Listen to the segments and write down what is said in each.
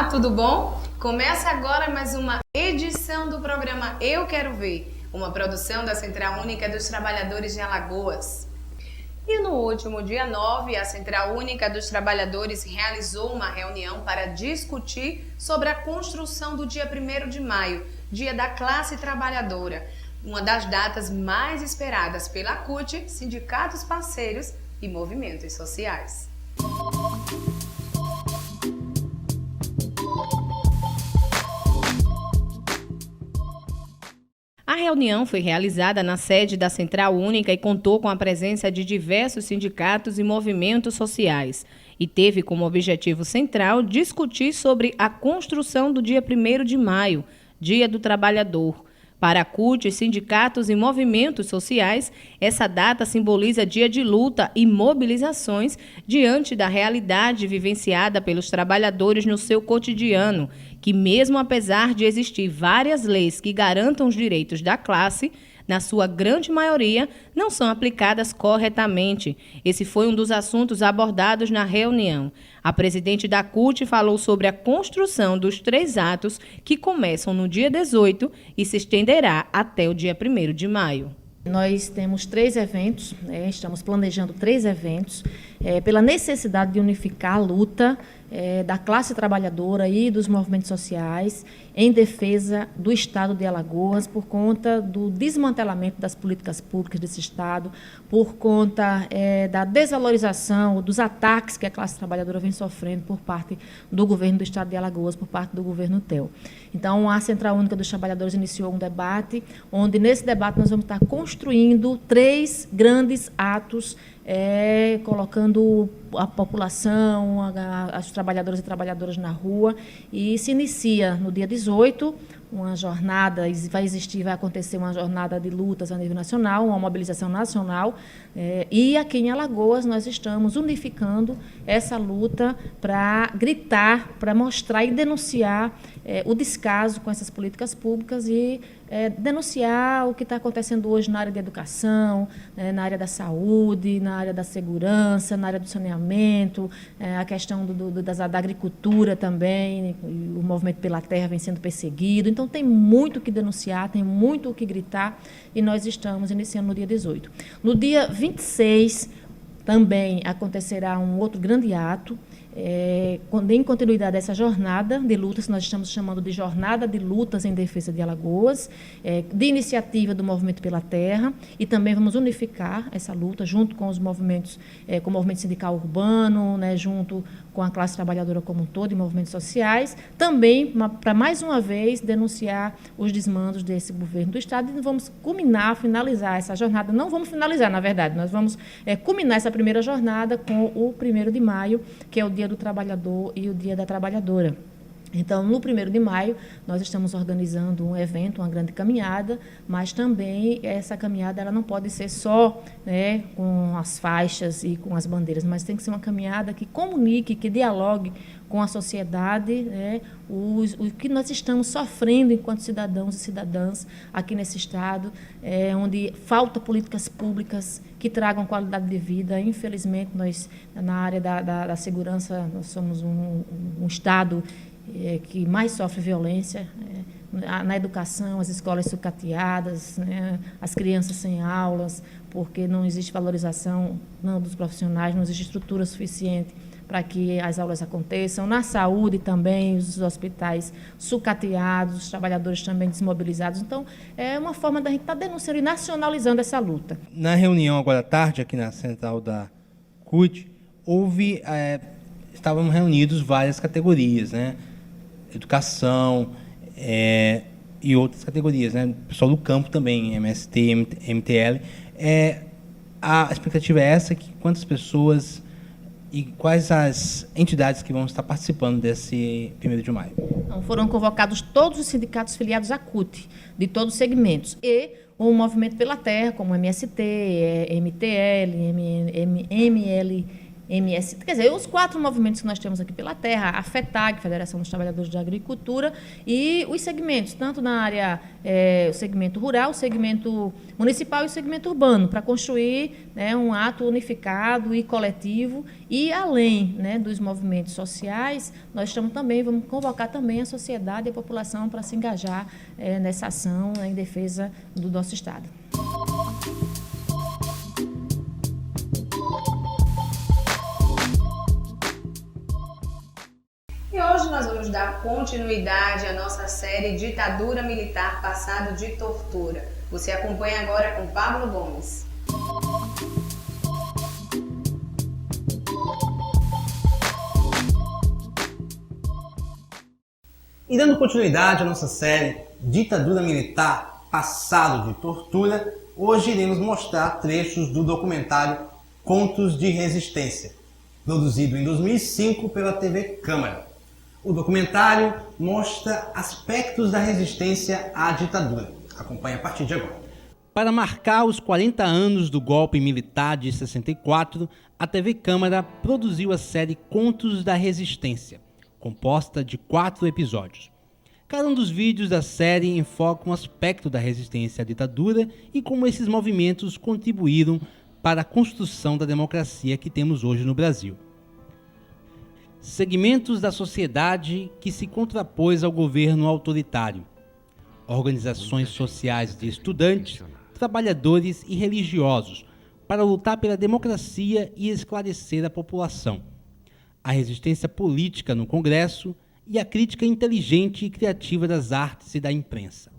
Olá, tudo bom? Começa agora mais uma edição do programa Eu Quero Ver, uma produção da Central Única dos Trabalhadores de Alagoas. E no último dia 9, a Central Única dos Trabalhadores realizou uma reunião para discutir sobre a construção do dia 1º de maio, Dia da Classe Trabalhadora, uma das datas mais esperadas pela CUT, sindicatos parceiros e movimentos sociais. A reunião foi realizada na sede da Central Única e contou com a presença de diversos sindicatos e movimentos sociais e teve como objetivo central discutir sobre a construção do dia 1º de maio, Dia do Trabalhador. Para a CUT, sindicatos e movimentos sociais, essa data simboliza dia de luta e mobilizações diante da realidade vivenciada pelos trabalhadores no seu cotidiano, que mesmo apesar de existir várias leis que garantam os direitos da classe, na sua grande maioria, não são aplicadas corretamente. Esse foi um dos assuntos abordados na reunião. A presidente da CUT falou sobre a construção dos 3 atos que começam no dia 18 e se estenderá até o dia 1º de maio. Nós temos 3 eventos, estamos planejando 3 eventos, pela necessidade de unificar a luta da classe trabalhadora e dos movimentos sociais em defesa do Estado de Alagoas por conta do desmantelamento das políticas públicas desse Estado, por conta da desvalorização, dos ataques que a classe trabalhadora vem sofrendo por parte do governo do Estado de Alagoas, por parte do governo TEL. Então, a Central Única dos Trabalhadores iniciou um debate, onde nesse debate nós vamos estar construindo 3 grandes atos, colocando a população, os trabalhadores e trabalhadoras na rua, e se inicia no dia 18, uma jornada, vai acontecer uma jornada de lutas a nível nacional, uma mobilização nacional, e aqui em Alagoas nós estamos unificando essa luta para gritar, para mostrar e denunciar o descaso com essas políticas públicas e denunciar o que está acontecendo hoje na área da educação, na área da saúde, na área da segurança, na área do saneamento, a questão da agricultura também, o movimento pela terra vem sendo perseguido. Então, tem muito o que denunciar, tem muito o que gritar, e nós estamos iniciando no dia 18. No dia 26, também acontecerá um outro grande ato, em continuidade dessa jornada de lutas, nós estamos chamando de Jornada de Lutas em Defesa de Alagoas, de iniciativa do Movimento pela Terra, e também vamos unificar essa luta junto com os movimentos, com o movimento sindical urbano, junto com a classe trabalhadora como um todo e movimentos sociais, também para mais uma vez denunciar os desmandos desse governo do Estado, e vamos finalizar essa jornada, não vamos finalizar, na verdade, nós vamos culminar essa primeira jornada com o 1º de maio, que é o Dia do Trabalhador e o Dia da Trabalhadora. Então, no 1º de maio, nós estamos organizando um evento, uma grande caminhada, mas também essa caminhada ela não pode ser só com as faixas e com as bandeiras, mas tem que ser uma caminhada que comunique, que dialogue com a sociedade, o que nós estamos sofrendo enquanto cidadãos e cidadãs aqui nesse Estado, onde falta políticas públicas que tragam qualidade de vida. Infelizmente, nós, na área da segurança, nós somos um Estado que mais sofre violência, na educação, as escolas sucateadas, as crianças sem aulas, porque não existe valorização dos profissionais, não existe estrutura suficiente para que as aulas aconteçam. Na saúde também, os hospitais sucateados, os trabalhadores também desmobilizados. Então, é uma forma da gente estar denunciando e nacionalizando essa luta. Na reunião agora à tarde, aqui na central da CUT, estavam reunidos várias categorias, educação e outras categorias, pessoal do campo também, MST, MTL. A expectativa é essa, que quantas pessoas e quais as entidades que vão estar participando desse 1º de maio? Então, foram convocados todos os sindicatos filiados à CUT, de todos os segmentos, e o Movimento pela Terra, como MST, MTL, ML, MST, quer dizer, os 4 movimentos que nós temos aqui pela terra, a FETAG, Federação dos Trabalhadores da Agricultura, e os segmentos, tanto na área, o segmento rural, o segmento municipal e o segmento urbano, para construir, né, um ato unificado e coletivo. E além, né, dos movimentos sociais, nós vamos convocar também a sociedade e a população para se engajar nessa ação, né, em defesa do nosso Estado. E hoje nós vamos dar continuidade à nossa série Ditadura Militar, Passado de Tortura. Você acompanha agora com Pablo Gomes. E dando continuidade à nossa série Ditadura Militar, Passado de Tortura, hoje iremos mostrar trechos do documentário Contos de Resistência, produzido em 2005 pela TV Câmara. O documentário mostra aspectos da resistência à ditadura. Acompanhe a partir de agora. Para marcar os 40 anos do golpe militar de 64, a TV Câmara produziu a série Contos da Resistência, composta de 4 episódios. Cada um dos vídeos da série enfoca um aspecto da resistência à ditadura e como esses movimentos contribuíram para a construção da democracia que temos hoje no Brasil. Segmentos da sociedade que se contrapôs ao governo autoritário. Organizações sociais de estudantes, trabalhadores e religiosos para lutar pela democracia e esclarecer a população. A resistência política no Congresso e a crítica inteligente e criativa das artes e da imprensa.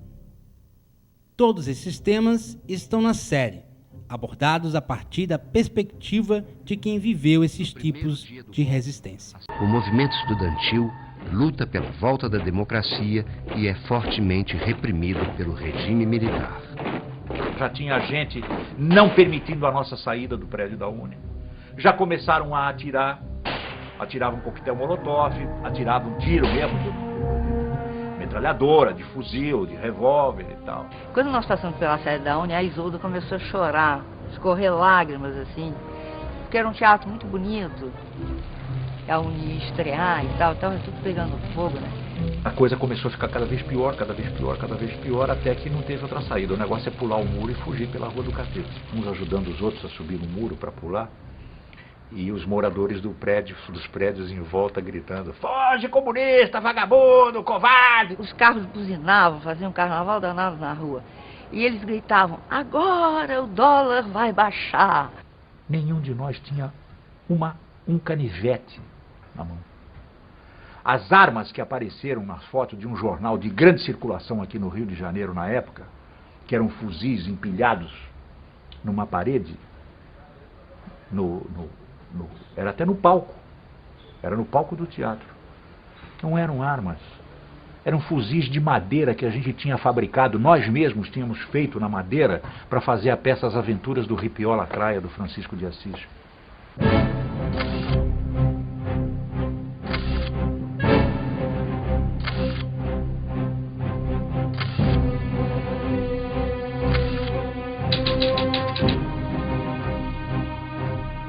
Todos esses temas estão na série, abordados a partir da perspectiva de quem viveu esses tipos de resistência. O movimento estudantil luta pela volta da democracia e é fortemente reprimido pelo regime militar. Já tinha gente não permitindo a nossa saída do prédio da UNE. Já começaram a atirar, atiravam coquetel molotov, atiravam tiro mesmo de metralhadora, de fuzil, de revólver e tal. Quando nós passamos pela sede da UNE, a Isolda começou a chorar, escorrer lágrimas assim, porque era um teatro muito bonito, a UNE ia estrear e tal, estava tudo pegando fogo, né? A coisa começou a ficar cada vez pior, cada vez pior, cada vez pior, até que não teve outra saída. O negócio é pular o muro e fugir pela Rua do Catete. Uns ajudando os outros a subir no muro para pular, e os moradores dos prédios em volta gritando: foge, comunista, vagabundo, covarde! Os carros buzinavam, faziam um carnaval danado na rua. E eles gritavam: agora o dólar vai baixar. Nenhum de nós tinha um canivete na mão. As armas que apareceram nas fotos de um jornal de grande circulação aqui no Rio de Janeiro na época, que eram fuzis empilhados numa parede, era até no palco, era no palco do teatro. Não eram armas, eram fuzis de madeira que a gente tinha fabricado, nós mesmos tínhamos feito na madeira para fazer a peça As Aventuras do Ripió Lacraia, do Francisco de Assis.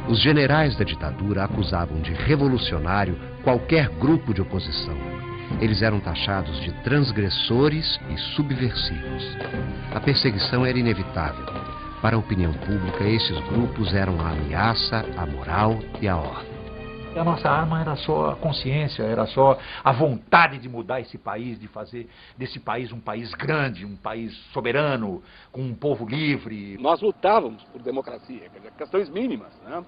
Os generais da ditadura acusavam de revolucionário qualquer grupo de oposição. Eles eram taxados de transgressores e subversivos. A perseguição era inevitável. Para a opinião pública, esses grupos eram a ameaça à moral e à ordem. A nossa arma era só a consciência, era só a vontade de mudar esse país, de fazer desse país um país grande, um país soberano, com um povo livre. Nós lutávamos por democracia, questões mínimas, né?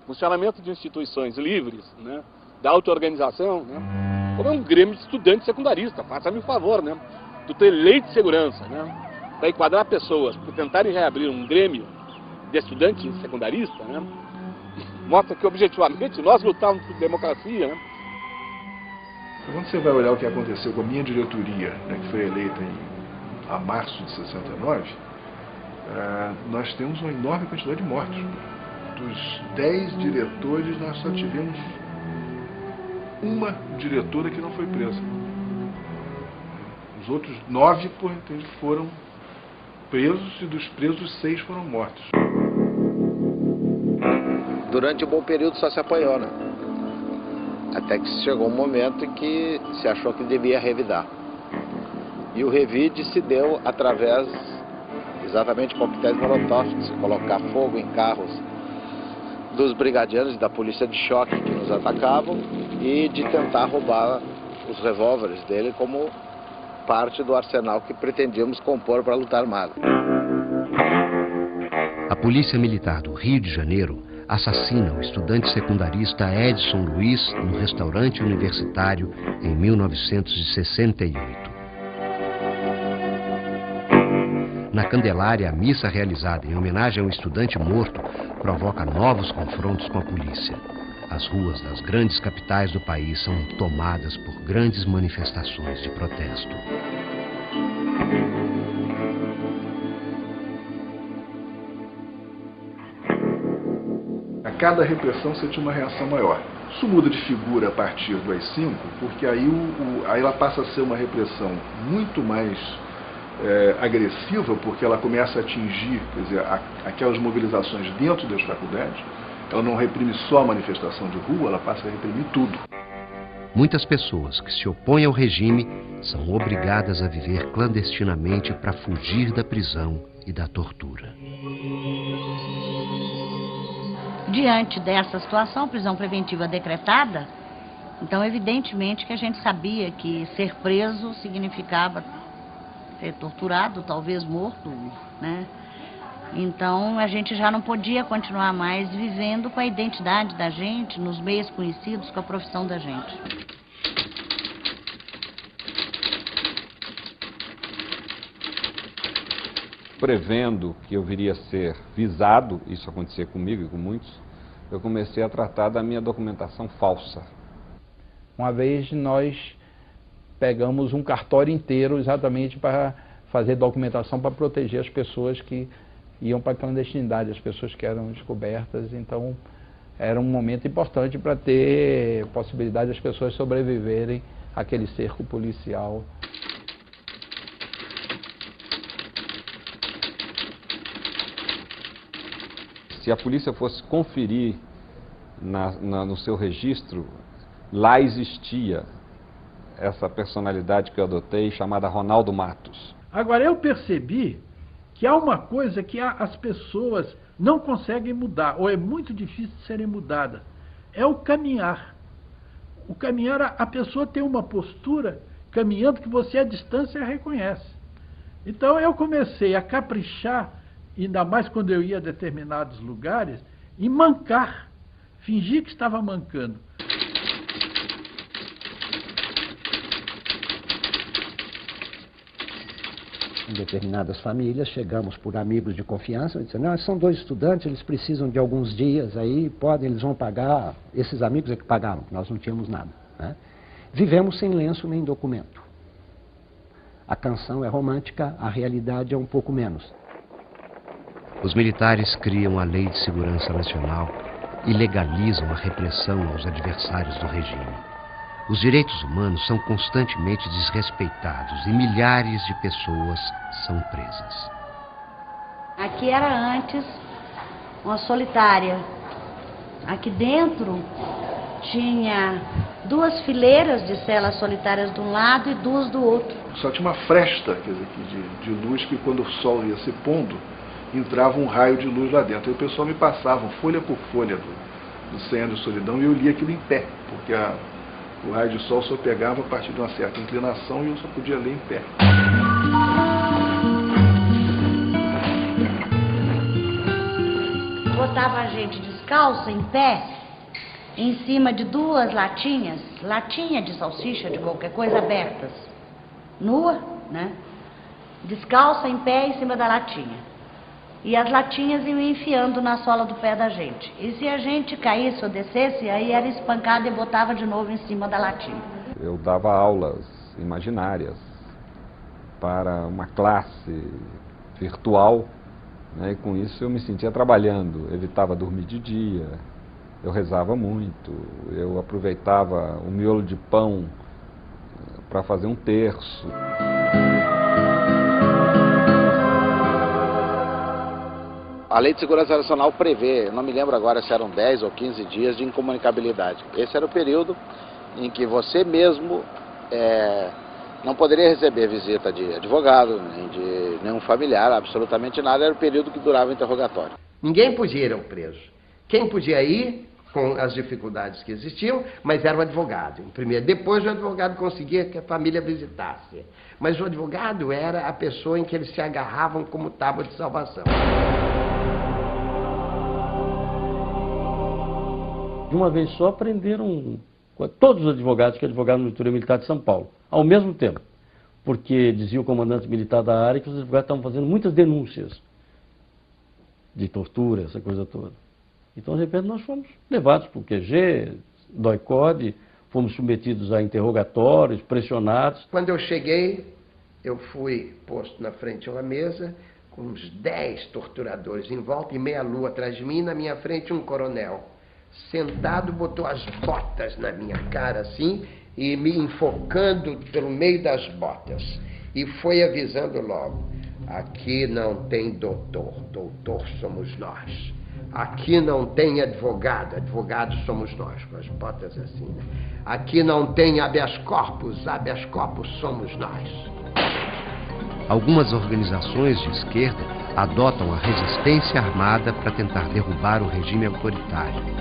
Funcionamento de instituições livres, né? Da auto-organização, né? Como é um grêmio de estudantes secundaristas, faça-me o favor, né? Tu ter lei de segurança, né? Para enquadrar pessoas, por tentarem reabrir um grêmio de estudantes secundaristas, né? Mostra que objetivamente nós lutávamos por democracia, né? Quando você vai olhar o que aconteceu com a minha diretoria, né, que foi eleita a março de 69, nós temos uma enorme quantidade de mortos. Dos 10 diretores, nós só tivemos uma diretora que não foi presa. Os outros 9 foram presos e dos presos 6 foram mortos. durante um bom período só se apoiou, né? Até que chegou um momento em que se achou que devia revidar. E o revide se deu através exatamente de coquetéis molotov, de se colocar fogo em carros dos brigadianos e da polícia de choque que nos atacavam e de tentar roubar os revólveres dele como parte do arsenal que pretendíamos compor para a luta armada. A Polícia Militar do Rio de Janeiro assassina o estudante secundarista Edson Luiz no restaurante universitário em 1968. Na Candelária, a missa realizada em homenagem ao estudante morto provoca novos confrontos com a polícia. As ruas das grandes capitais do país são tomadas por grandes manifestações de protesto. A cada repressão você tinha uma reação maior. Isso muda de figura a partir do AI-5, porque aí ela passa a ser uma repressão muito mais agressiva, porque ela começa a atingir, quer dizer, aquelas mobilizações dentro das faculdades. Ela não reprime só a manifestação de rua, ela passa a reprimir tudo. Muitas pessoas que se opõem ao regime são obrigadas a viver clandestinamente para fugir da prisão e da tortura. Diante dessa situação, prisão preventiva decretada, então evidentemente que a gente sabia que ser preso significava ser torturado, talvez morto, né? Então a gente já não podia continuar mais vivendo com a identidade da gente, nos meios conhecidos, com a profissão da gente. Prevendo que eu viria a ser visado, isso acontecia comigo e com muitos, eu comecei a tratar da minha documentação falsa. Uma vez nós pegamos um cartório inteiro exatamente para fazer documentação para proteger as pessoas que iam para a clandestinidade, as pessoas que eram descobertas. Então era um momento importante para ter possibilidade das pessoas sobreviverem àquele cerco policial. Se a polícia fosse conferir no seu registro, lá existia essa personalidade que eu adotei, chamada Ronaldo Matos. Agora, eu percebi que há uma coisa que as pessoas não conseguem mudar, ou é muito difícil de serem mudadas, é o caminhar. O caminhar, a pessoa tem uma postura caminhando que você à distância reconhece. Então eu comecei a caprichar, ainda mais quando eu ia a determinados lugares, em mancar, fingir que estava mancando. Em determinadas famílias, chegamos por amigos de confiança, e disseram, não, são 2 estudantes, eles precisam de alguns dias, aí eles vão pagar, esses amigos é que pagaram, nós não tínhamos nada, né? Vivemos sem lenço nem documento. A canção é romântica, a realidade é um pouco menos. Os militares criam a Lei de Segurança Nacional e legalizam a repressão aos adversários do regime. Os direitos humanos são constantemente desrespeitados e milhares de pessoas são presas. Aqui era antes uma solitária. Aqui dentro tinha 2 fileiras de celas solitárias de um lado e 2 do outro. Só tinha uma fresta, quer dizer, de luz, que quando o sol ia se pondo, entrava um raio de luz lá dentro. E o pessoal me passava folha por folha do 100 anos de solidão e eu lia aquilo em pé, porque o raio de sol só pegava a partir de uma certa inclinação e eu só podia ler em pé. Botava a gente descalça, em pé, em cima de 2 latinha de salsicha, de qualquer coisa, abertas. Nua, né? Descalça, em pé, em cima da latinha. E as latinhas iam enfiando na sola do pé da gente. E se a gente caísse ou descesse, aí era espancado e botava de novo em cima da latinha. Eu dava aulas imaginárias para uma classe virtual, né, e com isso eu me sentia trabalhando. Evitava dormir de dia, eu rezava muito, eu aproveitava o miolo de pão para fazer um terço. A Lei de Segurança Nacional prevê, eu não me lembro agora se eram 10 ou 15 dias de incomunicabilidade. Esse era o período em que você mesmo não poderia receber visita de advogado, nem de nenhum familiar, absolutamente nada. Era o período que durava o interrogatório. Ninguém podia ir ao preso. Quem podia ir, com as dificuldades que existiam, mas era o advogado. Primeiro, depois o advogado conseguia que a família visitasse. Mas o advogado era a pessoa em que eles se agarravam como tábua de salvação. De uma vez só prenderam todos os advogados que advogaram no Editorial Militar de São Paulo, ao mesmo tempo. Porque dizia o comandante militar da área que os advogados estavam fazendo muitas denúncias de tortura, essa coisa toda. Então, de repente, nós fomos levados para o QG, DOI-CODE, fomos submetidos a interrogatórios, pressionados. Quando eu cheguei, eu fui posto na frente de uma mesa, com uns 10 torturadores em volta, e meia lua atrás de mim, na minha frente um coronel. Sentado, botou as botas na minha cara, assim, e me enfocando pelo meio das botas. E foi avisando logo, aqui não tem doutor, doutor somos nós. Aqui não tem advogado, advogado somos nós, com as botas assim, né? Aqui não tem habeas corpus, habeas corpus somos nós. Algumas organizações de esquerda adotam a resistência armada para tentar derrubar o regime autoritário.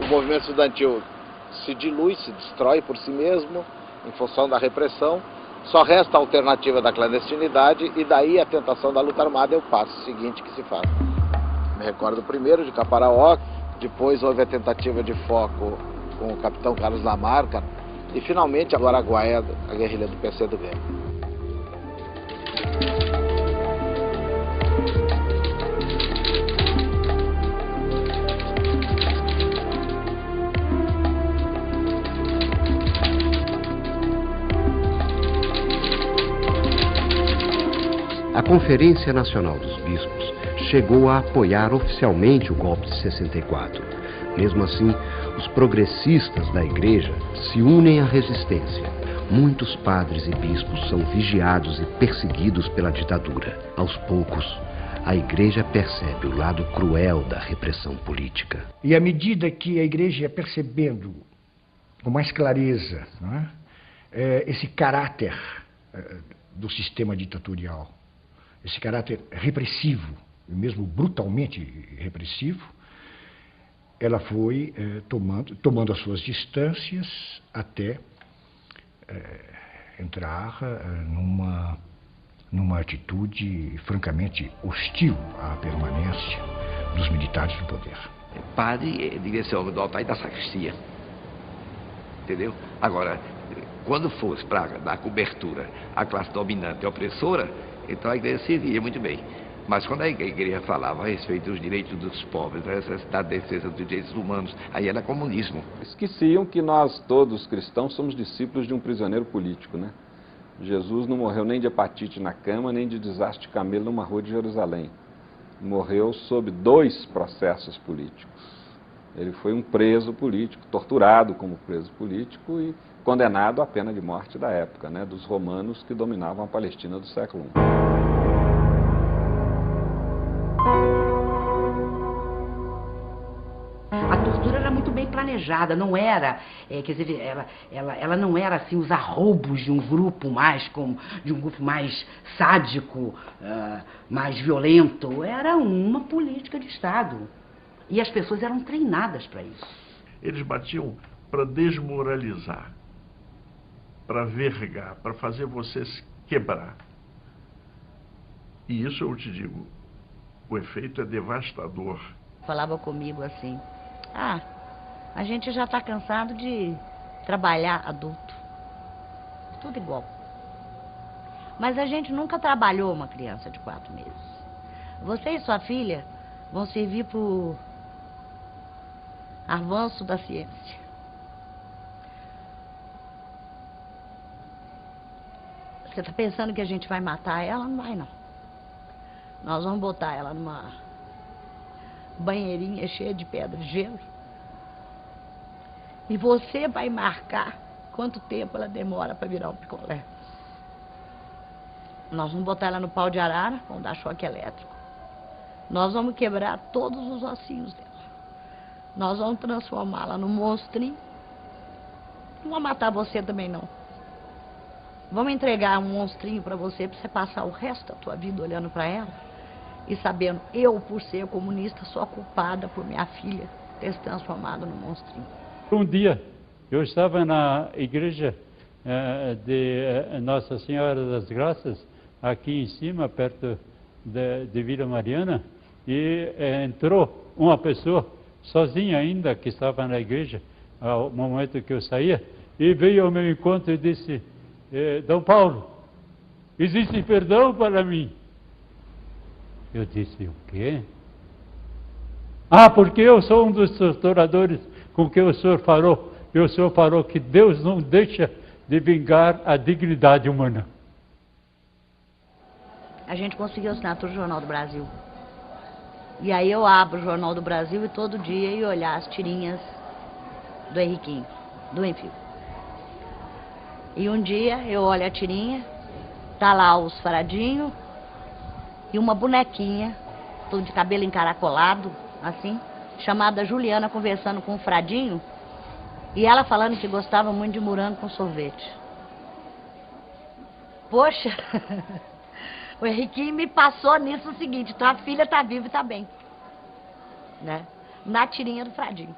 O movimento estudantil se dilui, se destrói por si mesmo, em função da repressão. Só resta a alternativa da clandestinidade e daí a tentação da luta armada é o passo seguinte que se faz. Me recordo primeiro de Caparaó, depois houve a tentativa de foco com o capitão Carlos Lamarca e finalmente agora Araguaia, a guerrilha do PCdoB. A Conferência Nacional dos Bispos chegou a apoiar oficialmente o golpe de 64. Mesmo assim, os progressistas da Igreja se unem à resistência. Muitos padres e bispos são vigiados e perseguidos pela ditadura. Aos poucos, a Igreja percebe o lado cruel da repressão política. E à medida que a Igreja ia percebendo com mais clareza, não é, esse caráter do sistema ditatorial, esse caráter repressivo, mesmo brutalmente repressivo, ela foi tomando as suas distâncias até entrar numa atitude francamente hostil à permanência dos militares no poder. Padre devia ser homem do altar e da sacristia, entendeu? Agora, quando fosse para dar cobertura à classe dominante e opressora, então a igreja servia muito bem. Mas quando a igreja falava a respeito dos direitos dos pobres, da defesa dos direitos humanos, aí era comunismo. Esqueciam que nós todos cristãos somos discípulos de um prisioneiro político, né? Jesus não morreu nem de hepatite na cama, nem de desastre de camelo numa rua de Jerusalém. Morreu sob 2 processos políticos. Ele foi um preso político, torturado como preso político e condenado à pena de morte da época, né, dos romanos que dominavam a Palestina do século I. A tortura era muito bem planejada, não era, quer dizer, ela não era assim os arroubos de um grupo mais sádico, mais violento. Era uma política de Estado. E as pessoas eram treinadas para isso. Eles batiam para desmoralizar, para vergar, para fazer você se quebrar. E isso eu te digo, o efeito é devastador. Falava comigo assim, a gente já está cansado de trabalhar adulto, tudo igual. Mas a gente nunca trabalhou uma criança de 4 meses. Você e sua filha vão servir para o avanço da ciência. Você está pensando que a gente vai matar ela? Não vai, não. Nós vamos botar ela numa banheirinha cheia de pedra de gelo. E você vai marcar quanto tempo ela demora para virar um picolé. Nós vamos botar ela no pau de arara, vamos dar choque elétrico. Nós vamos quebrar todos os ossinhos dela. Nós vamos transformá-la num monstrinho. Não vamos matar você também, não. Vamos entregar um monstrinho para você passar o resto da tua vida olhando para ela e sabendo, eu, por ser comunista, sou a culpada por minha filha ter se transformado num monstrinho. Um dia, eu estava na igreja de Nossa Senhora das Graças, aqui em cima, perto de Vila Mariana, e entrou uma pessoa, sozinha ainda, que estava na igreja, ao momento que eu saía, e veio ao meu encontro e disse, Dom Paulo, existe perdão para mim? Eu disse, o quê? Ah, porque eu sou um dos torturadores com que o senhor falou. E o senhor falou que Deus não deixa de vingar a dignidade humana. A gente conseguiu assinar o Jornal do Brasil. E aí eu abro o Jornal do Brasil e todo dia ia olhar as tirinhas do Henriquinho, do Enfio. E um dia eu olho a tirinha, tá lá os faradinhos e uma bonequinha, tudo de cabelo encaracolado, assim, chamada Juliana, conversando com o Fradinho, e ela falando que gostava muito de morango com sorvete. Poxa, o Henriquinho me passou nisso o seguinte, tua filha tá viva e tá bem, né? Na tirinha do Fradinho.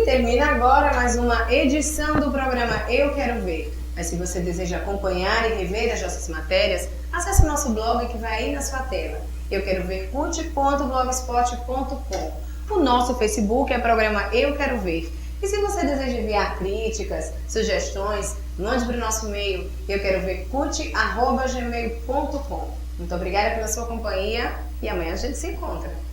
Termina agora mais uma edição do programa Eu Quero Ver. Mas se você deseja acompanhar e rever as nossas matérias, acesse o nosso blog que vai aí na sua tela. euquerover.blogspot.com. O nosso Facebook é programa Eu Quero Ver. E se você deseja enviar críticas, sugestões, mande para o nosso e-mail euquerovercut@gmail.com. Muito obrigada pela sua companhia e amanhã a gente se encontra.